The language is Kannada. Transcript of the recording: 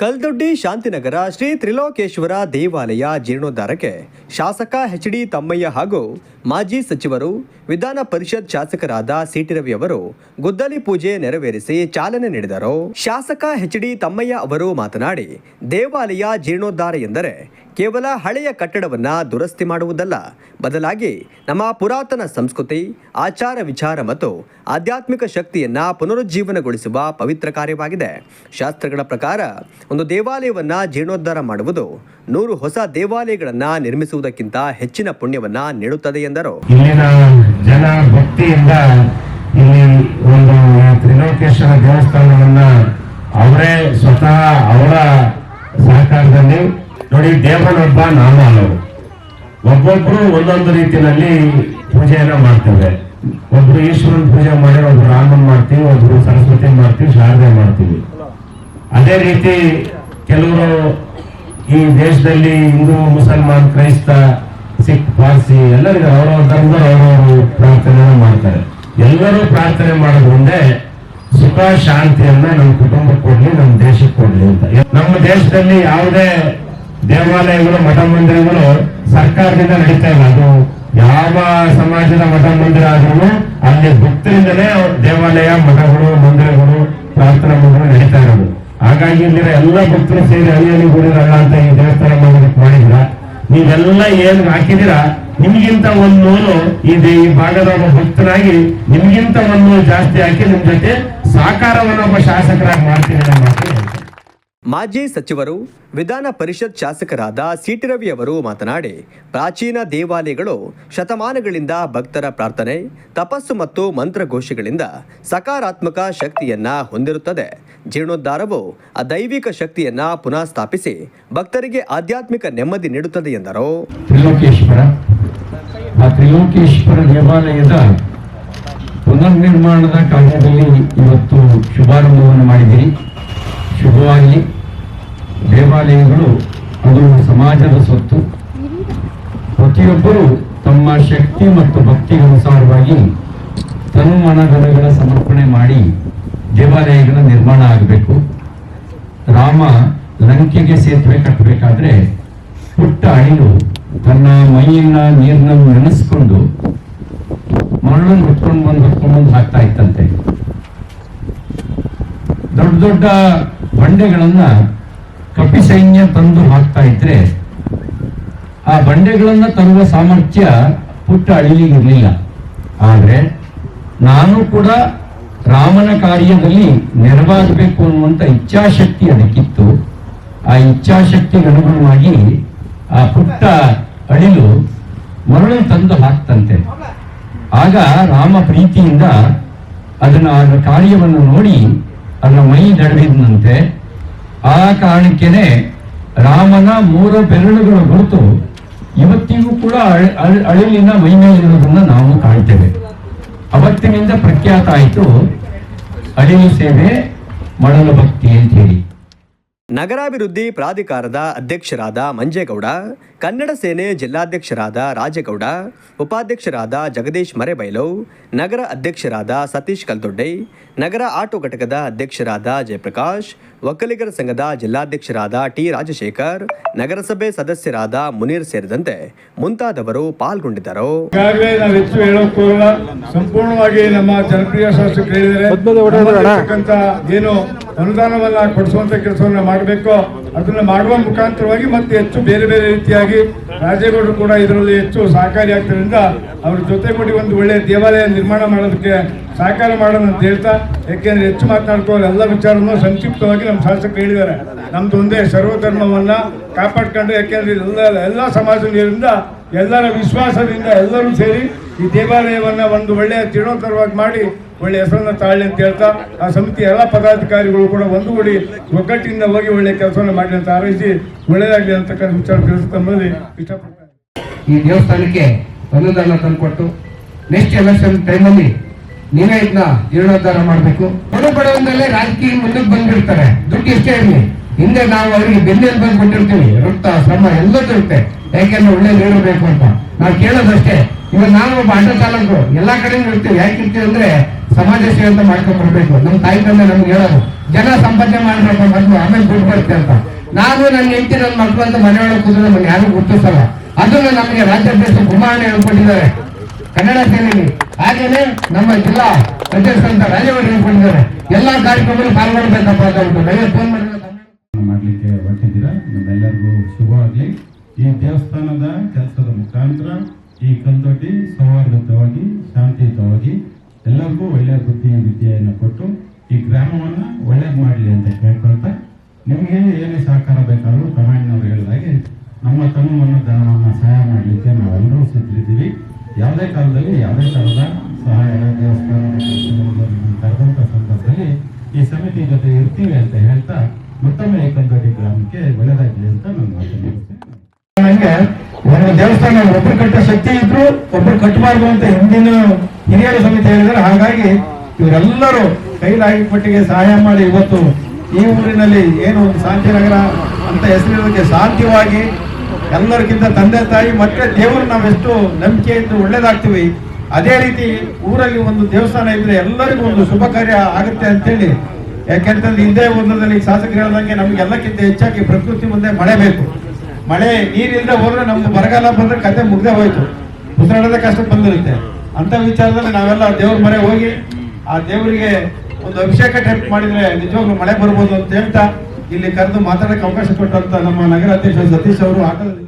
ಕಲ್ದೊಡ್ಡಿ ಶಾಂತಿನಗರ ಶ್ರೀ ತ್ರಿಲೋಕೇಶ್ವರ ದೇವಾಲಯ ಜೀರ್ಣೋದ್ಧಾರಕ್ಕೆ ಶಾಸಕ ಎಚ್.ಡಿ. ತಮ್ಮಯ್ಯ ಹಾಗೂ ಮಾಜಿ ಸಚಿವರು ವಿಧಾನ ಪರಿಷತ್ ಶಾಸಕರಾದ ಸಿ.ಟಿ. ರವಿ ಅವರು ಗುದ್ದಲಿ ಪೂಜೆ ನೆರವೇರಿಸಿ ಚಾಲನೆ ನೀಡಿದರು. ಶಾಸಕ ಎಚ್.ಡಿ. ತಮ್ಮಯ್ಯ ಅವರು ಮಾತನಾಡಿ, ದೇವಾಲಯ ಜೀರ್ಣೋದ್ಧಾರ ಎಂದರೆ ಕೇವಲ ಹಳೆಯ ಕಟ್ಟಡವನ್ನು ದುರಸ್ತಿ ಮಾಡುವುದಲ್ಲ, ಬದಲಾಗಿ ನಮ್ಮ ಪುರಾತನ ಸಂಸ್ಕೃತಿ, ಆಚಾರ ವಿಚಾರ ಮತ್ತು ಆಧ್ಯಾತ್ಮಿಕ ಶಕ್ತಿಯನ್ನು ಪುನರುಜ್ಜೀವನಗೊಳಿಸುವ ಪವಿತ್ರ ಕಾರ್ಯವಾಗಿದೆ. ಶಾಸ್ತ್ರಗಳ ಪ್ರಕಾರ ಒಂದು ದೇವಾಲಯವನ್ನು ಜೀರ್ಣೋದ್ಧಾರ ಮಾಡುವುದು 100 ಹೊಸ ದೇವಾಲಯಗಳನ್ನು ನಿರ್ಮಿಸುವುದಕ್ಕಿಂತ ಹೆಚ್ಚಿನ ಪುಣ್ಯವನ್ನು ನೀಡುತ್ತದೆ ಎಂದರು. ಇಲ್ಲಿನ ಜನ ಭಕ್ತಿಯಿಂದ ಇಲ್ಲಿ ಒಂದು ತ್ರಿಲೋಕೇಶ್ವರ ದೇವಸ್ಥಾನವನ್ನ ಅವರೇ ಸ್ವತಃ ಅವರ ಸಹಕಾರದಲ್ಲಿ ನೋಡಿ, ದೇವನೊಬ್ಬ ನಾಮ ಅಲ್ಲವರು, ಒಬ್ಬೊಬ್ರು ಒಂದೊಂದು ರೀತಿಯಲ್ಲಿ ಪೂಜೆಯನ್ನ ಮಾಡ್ತೇವೆ. ಒಬ್ರು ಈಶ್ವರನ ಪೂಜೆ ಮಾಡಿ, ಒಬ್ರು ರಾಮನ್ ಮಾಡ್ತೀವಿ, ಒಬ್ರು ಸರಸ್ವತಿ ಮಾಡ್ತೀವಿ, ಶಾರದೆ ಮಾಡ್ತೀವಿ. ಅದೇ ರೀತಿ ಕೆಲವರು ಈ ದೇಶದಲ್ಲಿ ಹಿಂದೂ, ಮುಸಲ್ಮಾನ್, ಕ್ರೈಸ್ತ, ಸಿಖ್, ಪಾರ್ಸಿ ಎಲ್ಲರಿಗೂ ಅವರವ್ರ ಧರ್ಮದವರು ಅವರವರು ಪ್ರಾರ್ಥನೆ ಮಾಡ್ತಾರೆ. ಎಲ್ಲರೂ ಪ್ರಾರ್ಥನೆ ಮಾಡೋದು ಒಂದೇ, ಸುಖ ಶಾಂತಿಯನ್ನ ನಮ್ಮ ಕುಟುಂಬಕ್ಕೆ ಕೊಡ್ಲಿ, ನಮ್ಮ ದೇಶಕ್ಕೆ ಕೊಡ್ಲಿ ಅಂತ. ನಮ್ಮ ದೇಶದಲ್ಲಿ ಯಾವುದೇ ದೇವಾಲಯಗಳು, ಮಠ ಮಂದಿರಗಳು ಸರ್ಕಾರದಿಂದ ನಡೀತಾ ಇಲ್ಲ. ಅದು ಯಾವ ಸಮಾಜದ ಮಠ ಮಂದಿರ ಆದ್ರೂ ಅಲ್ಲಿ ಭಕ್ತರಿಂದಲೇ ದೇವಾಲಯ, ಮಠಗಳು, ಮಂದಿರಗಳು, ಪ್ರಾರ್ಥನಾ ಮಂದಿರಗಳು ನಡೀತಾ ಇರೋದು. ಹಾಗಾಗಿ ಇಲ್ಲಿರೋ ಎಲ್ಲ ಭಕ್ತರು ಸೇರಿ ಹಳ್ಳಿಯಲ್ಲಿ ಗುಡಿರಲ್ಲ ಅಂತ ಈ ದೇವಸ್ಥಾನ ಮಾಡೋದಕ್ಕೆ ಮಾಡಿದ್ರ. ನೀವೆಲ್ಲ ಏನ್ ಹಾಕಿದಿರಾ, ನಿಮ್ಗಿಂತ ಒಂದು ನೂರು ಈ ಭಾಗದ ಒಬ್ಬ ಭಕ್ತನಾಗಿ ನಿಮ್ಗಿಂತ ಒಂದು ನೂರು ಜಾಸ್ತಿ ಹಾಕಿ ನಿಮ್ ಜೊತೆ ಸಹಕಾರವನ್ನು ಒಬ್ಬ ಶಾಸಕರಾಗಿ ಮಾಡ್ತೀನಿ ನಮ್ಮ ಮಾತು. ಮಾಜಿ ಸಚಿವರು ವಿಧಾನ ಪರಿಷತ್ ಶಾಸಕರಾದ ಸಿ.ಟಿ. ರವಿ ಅವರು ಮಾತನಾಡಿ, ಪ್ರಾಚೀನ ದೇವಾಲಯಗಳು ಶತಮಾನಗಳಿಂದ ಭಕ್ತರ ಪ್ರಾರ್ಥನೆ, ತಪಸ್ಸು ಮತ್ತು ಮಂತ್ರಘೋಷಗಳಿಂದ ಸಕಾರಾತ್ಮಕ ಶಕ್ತಿಯನ್ನ ಹೊಂದಿರುತ್ತದೆ. ಜೀರ್ಣೋದ್ಧಾರವು ಆ ದೈವಿಕ ಶಕ್ತಿಯನ್ನ ಪುನಃ ಸ್ಥಾಪಿಸಿ ಭಕ್ತರಿಗೆ ಆಧ್ಯಾತ್ಮಿಕ ನೆಮ್ಮದಿ ನೀಡುತ್ತದೆ ಎಂದರು. ತ್ರಿಲೋಕೇಶ್ವರ ದೇವಾಲಯದ ಪುನರ್ನಿರ್ಮಾಣದ ಕಾರ್ಯದಲ್ಲಿ ಇವತ್ತು ಶುಭಾರಂಭವನ್ನು ಮಾಡಿದ್ದೀರಿ. ಶುಭವಾಗಿ. ದೇವಾಲಯಗಳು ಅದು ಸಮಾಜದ ಸ್ವತ್ತು. ಪ್ರತಿಯೊಬ್ಬರು ತಮ್ಮ ಶಕ್ತಿ ಮತ್ತು ಭಕ್ತಿಗನುಸಾರವಾಗಿ ತನುಮನಗಳ ಸಮರ್ಪಣೆ ಮಾಡಿ ದೇವಾಲಯಗಳ ನಿರ್ಮಾಣ ಆಗಬೇಕು. ರಾಮ ಲಂಕೆಗೆ ಸೇತುವೆ ಕಟ್ಟಬೇಕಾದ್ರೆ ಪುಟ್ಟ ಅಳಿಲು ತನ್ನ ಮೈಯನ್ನ ನೀರನ್ನ ನೆನೆಸ್ಕೊಂಡು ಮರಳನ್ನು ಹೊತ್ಕೊಂಡು ಹಾಕ್ತಾ ಇತ್ತಂತೆ. ದೊಡ್ಡ ದೊಡ್ಡ ಬಂಡೆಗಳನ್ನ ಕಪಿ ಸೈನ್ಯ ತಂದು ಹಾಕ್ತಾ ಇದ್ರೆ ಆ ಬಂಡೆಗಳನ್ನ ತರುವ ಸಾಮರ್ಥ್ಯ ಪುಟ್ಟ ಅಳಿಲಿಗಿರ್ಲಿಲ್ಲ. ಆದ್ರೆ ನಾನು ಕೂಡ ರಾಮನ ಕಾರ್ಯದಲ್ಲಿ ನೆರವಾಗಬೇಕು ಅನ್ನುವಂತ ಇಚ್ಛಾಶಕ್ತಿ ಅದಕ್ಕಿತ್ತು. ಆ ಇಚ್ಛಾಶಕ್ತಿಗೆ ಅನುಗುಣವಾಗಿ ಆ ಪುಟ್ಟ ಅಳಿಲು ಮರಳು ತಂದು ಹಾಕ್ತಂತೆ. ಆಗ ರಾಮ ಪ್ರೀತಿಯಿಂದ ಅದರ ಕಾರ್ಯವನ್ನು ನೋಡಿ ಅದರ ಮೈ ದಡವಿದಂತೆ. ಆ ಕಾರಣಕ್ಕೇನೆ ರಾಮನ 3 ಬೆರಳುಗಳ ಗುರುತು ಇವತ್ತಿಗೂ ಕೂಡ ಅಳಿಲಿನ ಮೈ ಮೇಲಿರುವುದನ್ನು ನಾವು ಕಾಣ್ತೇವೆ. ಅವತ್ತಿನಿಂದ ಪ್ರಖ್ಯಾತ ಆಯಿತು ಅಳಿಲು ಸೇವೆ, ಮಳಲು ಭಕ್ತಿ ಅಂತ ಹೇಳಿ. ನಗರಾಭಿವೃದ್ಧಿ ಪ್ರಾಧಿಕಾರದ ಅಧ್ಯಕ್ಷರಾದ ಮಂಜೇಗೌಡ, ಕನ್ನಡ ಸೇನೆ ಜಿಲ್ಲಾಧ್ಯಕ್ಷರಾದ ರಾಜೇಗೌಡ, ಉಪಾಧ್ಯಕ್ಷರಾದ ಜಗದೀಶ್ ಮರೆಬೈಲು, ನಗರ ಅಧ್ಯಕ್ಷರಾದ ಸತೀಶ್ ಕಲ್ದೊಡ್ಡಿ, ನಗರ ಆಟೋ ಘಟಕದ ಅಧ್ಯಕ್ಷರಾದ ಜಯಪ್ರಕಾಶ್, ಒಕ್ಕಲಿಗರ ಸಂಘದ ಜಿಲ್ಲಾಧ್ಯಕ್ಷರಾದ ಟಿ. ರಾಜಶೇಖರ್, ನಗರಸಭೆ ಸದಸ್ಯರಾದ ಮುನೀರ್ ಸೇರಿದಂತೆ ಮುಂತಾದವರು ಪಾಲ್ಗೊಂಡಿದ್ದರು. ಸಂಪೂರ್ಣವಾಗಿ ನಮ್ಮ ಜನಪ್ರಿಯ ಶಾಸಕರು ಏನು ಅನುದಾನವನ್ನ ಕೊಡಿಸುವಂತ ಕೆಲಸವನ್ನ ಮಾಡಬೇಕು, ಅದನ್ನ ಮಾಡುವ ಮುಖಾಂತರವಾಗಿ ಮತ್ತೆ ಹೆಚ್ಚು ಬೇರೆ ಬೇರೆ ರೀತಿಯಾಗಿ ರಾಜೇಗೌಡರು ಕೂಡ ಇದರಲ್ಲಿ ಹೆಚ್ಚು ಸಹಕಾರಿಯಾಗ್ತದ್ರಿಂದ ಅವ್ರ ಜೊತೆಗೂಡಿ ಒಂದು ಒಳ್ಳೆಯ ದೇವಾಲಯ ನಿರ್ಮಾಣ ಮಾಡೋದಕ್ಕೆ ಸಹಕಾರ ಮಾಡೋಣ ಅಂತ ಹೇಳ್ತಾ, ಯಾಕೆಂದ್ರೆ ಹೆಚ್ಚು ಮಾತನಾಡ್ಕೊಳ್ಳೋ ಎಲ್ಲ ವಿಚಾರವನ್ನು ಸಂಕ್ಷಿಪ್ತವಾಗಿ ನಮ್ಮ ಶಾಸಕರು ಹೇಳಿದ್ದಾರೆ. ನಮ್ದು ಒಂದೇ ಸರ್ವಧರ್ಮವನ್ನ ಕಾಪಾಡ್ಕೊಂಡು, ಯಾಕೆಂದ್ರೆ ಎಲ್ಲ ಸಮಾಜದಿಂದ ಎಲ್ಲರ ವಿಶ್ವಾಸದಿಂದ ಎಲ್ಲರೂ ಸೇರಿ ಈ ದೇವಾಲಯವನ್ನ ಒಂದು ಒಳ್ಳೆಯ ಜೀರ್ಣೋದ್ಧಾರವಾಗಿ ಮಾಡಿ ಒಳ್ಳೆ ಹೆಸರನ್ನ ತಾಳಿ ಅಂತ ಹೇಳ್ತಾ, ಆ ಸಮಿತಿ ಎಲ್ಲ ಪದಾಧಿಕಾರಿಗಳು ಕೂಡ ಒಂದುಗೂಡಿ ಒಗ್ಗಟ್ಟಿನಿಂದ ಹೋಗಿ ಒಳ್ಳೆ ಕೆಲಸವನ್ನು ಮಾಡಿ ಅಂತ ಹಾರೈಸಿ ಒಳ್ಳೆಯದಾಗಲಿ ಅಂತಕ್ಕಂಥ ವಿಚಾರ ತಿಳಿಸ್ತಂಬಲ್ಲಿ ಇಷ್ಟಪಡ್ತಾರೆ. ಈ ದೇವಸ್ಥಾನಕ್ಕೆ ಅನುದಾನ ತಂದುಕೊಟ್ಟು ನೆಕ್ಸ್ಟ್ ಎಲೆಕ್ಷನ್ ಟೈಮಲ್ಲಿ ನೀವೇ ಇದನ್ನ ಜೀರ್ಣೋದ್ಧಾರ ಮಾಡಬೇಕು. ಬಡವರಲ್ಲೇ ರಾಜಕೀಯ ಮುಂದಕ್ಕೆ ಬಂದ್ಬಿಡ್ತಾರೆ, ದುಡ್ಡು ಎಷ್ಟೇ ಇರಲಿ, ಹಿಂದೆ ನಾವು ಅವರಿಗೆ ಬೆನ್ನೆಲ್ಲಿ ಬಂದು ಕೊಟ್ಟಿರ್ತೀವಿ, ರಕ್ತ ಶ್ರಮ ಎಲ್ಲದೂ ಇರುತ್ತೆ. ಯಾಕೆಂದ್ರೆ ಒಳ್ಳೆ ನೀಡಬೇಕು ಅಂತ ನಾವು ಕೇಳೋದಷ್ಟೇ. ಇವಾಗ ನಾನು ಒಬ್ಬ ಆಟೋ ಚಾಲಕರು ಎಲ್ಲಾ ಕಡೆ ಇರ್ತೀವಿ. ಯಾಕೆ ಇರ್ತೀವಿ ಅಂದ್ರೆ ಸಮಾಜ ಸೇವೆ ಅಂತ ಮಾಡ್ಕೊಂಡ್ ಬರ್ಬೇಕು. ನಮ್ಮ ತಾಯಿ ತಂದೆ ನಮ್ಗೆ ಹೇಳೋದು ಜನ ಸಂಪಾದನೆ ಮಾಡ್ಬೇಕು ಮೊದ್ಲು, ಆಮೇಲೆ ದುಡ್ಡು ಬರುತ್ತೆ ಅಂತ. ನಾನು ನನ್ನ ಹೆಂಡತಿ ನನ್ನ ಮಕ್ಕಳು ಅಂತ ಮನೆಯೊಳಗೆ ಕೂತ್ರೆ ನಮ್ಗೆ ಯಾರು ಗುರುತಿಸಲ್ಲ. ಅದನ್ನು ನಮಗೆ ರಾಜ್ಯಾಧ್ಯಕ್ಷ ಕುಮಾರಣ್ಣ ಹೇಳ್ಕೊಟ್ಟಿದ್ದಾರೆ ಕನ್ನಡ ಸೇನೆಯಲ್ಲಿ. ಹಾಗೇನೆ ನಮ್ಮ ಜಿಲ್ಲಾ ಅಧ್ಯಕ್ಷ ಅಂತ ರಾಜೇಗೌಡರು ಹೇಳ್ಕೊಟ್ಟಿದ್ದಾರೆ. ಎಲ್ಲಾ ಕಾರ್ಯಕ್ರಮದಲ್ಲಿ ಪಾಲ್ಗೊಳ್ಬೇಕಪ್ಪ ಅಂತ ಉಂಟು. ನನಗೆ ಫೋನ್ ಮಾಡ್ಲಿಕ್ಕೆ ಹೊರಟಿದ್ದೀರಾ. ನಿಮ್ಮೆಲ್ಲರಿಗೂ ಶುಭವಾಗ್ಲಿ. ಈ ದೇವಸ್ಥಾನದ ಕೆಲಸದ ಮುಖಾಂತರ ಈ ಕಲ್ದೊಡ್ಡಿ ಸೌಹಾರ್ದಯುತವಾಗಿ ಶಾಂತಿಯುತವಾಗಿ ಎಲ್ಲರಿಗೂ ಒಳ್ಳೆಯ ಬುದ್ಧಿ ವಿದ್ಯೆಯನ್ನು ಕೊಟ್ಟು ಈ ಗ್ರಾಮವನ್ನ ಒಳ್ಳೇದು ಮಾಡಲಿ ಅಂತ ಕೇಳ್ಕೊಳ್ತಾ, ನಿಮಗೆ ಏನೇ ಸಹಕಾರ ಬೇಕಾದರೂ ಕಮಾಂಡ್ನವ್ರು ಹೇಳಿದಾಗೆ ನಮ್ಮ ತನುವನ್ನು ಧನವನ್ನು ಸಹಾಯ ಮಾಡಲಿಕ್ಕೆ ನಾವೆಲ್ಲರೂ ಸಿದ್ಧಿದ್ದೀವಿ. ಯಾವುದೇ ಕಾಲದಲ್ಲಿ ಯಾವುದೇ ಥರದ ಸಹಾಯ ದೇವಸ್ಥಾನ ಕರೆದಂಥ ಸಂದರ್ಭದಲ್ಲಿ ಈ ಸಮಿತಿ ಜೊತೆ ಇರ್ತೀವಿ ಅಂತ ಹೇಳ್ತಾ ಮತ್ತೊಮ್ಮೆ ಈ ಕಲ್ದೊಡ್ಡಿ ಗ್ರಾಮಕ್ಕೆ ಒಳ್ಳೆಯದಾಗಲಿ ಅಂತ ನಾನು ಮಾತನಾಡ್ತೇನೆ. ನಂಗೆ ಒಂದು ದೇವಸ್ಥಾನ ಒಬ್ರು ಕಟ್ಟೋ ಶಕ್ತಿ ಇದ್ರು ಒಬ್ರು ಕಟ್ಟಬಾರ್ದು ಅಂತ ಹಿಂದಿನ ಹಿರಿಯರ ಸಮಿತಿ ಹೇಳಿದ್ದಾರೆ. ಹಾಗಾಗಿ ಇವರೆಲ್ಲರೂ ಕೈಲಾಗಿ ಪಟ್ಟಿಗೆ ಸಹಾಯ ಮಾಡಿ ಇವತ್ತು ಈ ಊರಿನಲ್ಲಿ ಏನು ಒಂದು ಶಾಂತಿನಗರ ಅಂತ ಹೆಸರಿರೋದಕ್ಕೆ ಸಾಧ್ಯವಾಗಿ ಎಲ್ಲರಿಗಿಂತ ತಂದೆ ತಾಯಿ ಮತ್ತೆ ದೇವರು ನಾವೆಷ್ಟು ನಂಬಿಕೆಯಿಂದ ಒಳ್ಳೇದಾಗ್ತೀವಿ, ಅದೇ ರೀತಿ ಊರಲ್ಲಿ ಒಂದು ದೇವಸ್ಥಾನ ಇದ್ರೆ ಎಲ್ಲರಿಗೂ ಒಂದು ಶುಭ ಕಾರ್ಯ ಆಗುತ್ತೆ ಅಂತೇಳಿ. ಯಾಕೆಂತಂದ್ರೆ ಹಿಂದೆ ಒಂದರಲ್ಲಿ ಶಾಸಕರು ಹೇಳ್ದಂಗೆ ನಮ್ಗೆ ಎಲ್ಲಕ್ಕಿಂತ ಹೆಚ್ಚಾಗಿ ಪ್ರಕೃತಿ ಮುಂದೆ ಮಳೆ ಬೇಕು. ಮಳೆ ನೀರಿಲ್ಲದೆ ಹೋದ್ರೆ ನಮ್ದು ಬರಗಾಲ ಬಂದ್ರೆ ಕತೆ ಮುಗ್ದೇ ಹೋಯ್ತು, ಉಸಿರಾಡೋದೇ ಕಷ್ಟ ಬಂದಿರುತ್ತೆ. ಅಂತ ವಿಚಾರದಲ್ಲಿ ನಾವೆಲ್ಲ ದೇವ್ರ ಮನೆ ಹೋಗಿ ಆ ದೇವರಿಗೆ ಒಂದು ಅಭಿಷೇಕ ಟೈಪ್ ಮಾಡಿದ್ರೆ ನಿಜವಾಗ್ಲೂ ಮಳೆ ಬರ್ಬೋದು ಅಂತ ಹೇಳ್ತಾ ಇಲ್ಲಿ ಕರೆದು ಮಾತಾಡಕ್ಕೆ ಅವಕಾಶ ಕೊಟ್ಟಂತ ನಮ್ಮ ನಗರಾಧ್ಯಕ್ಷ ಸತೀಶ್ ಅವರು ಆಟೋದಲ್ಲಿ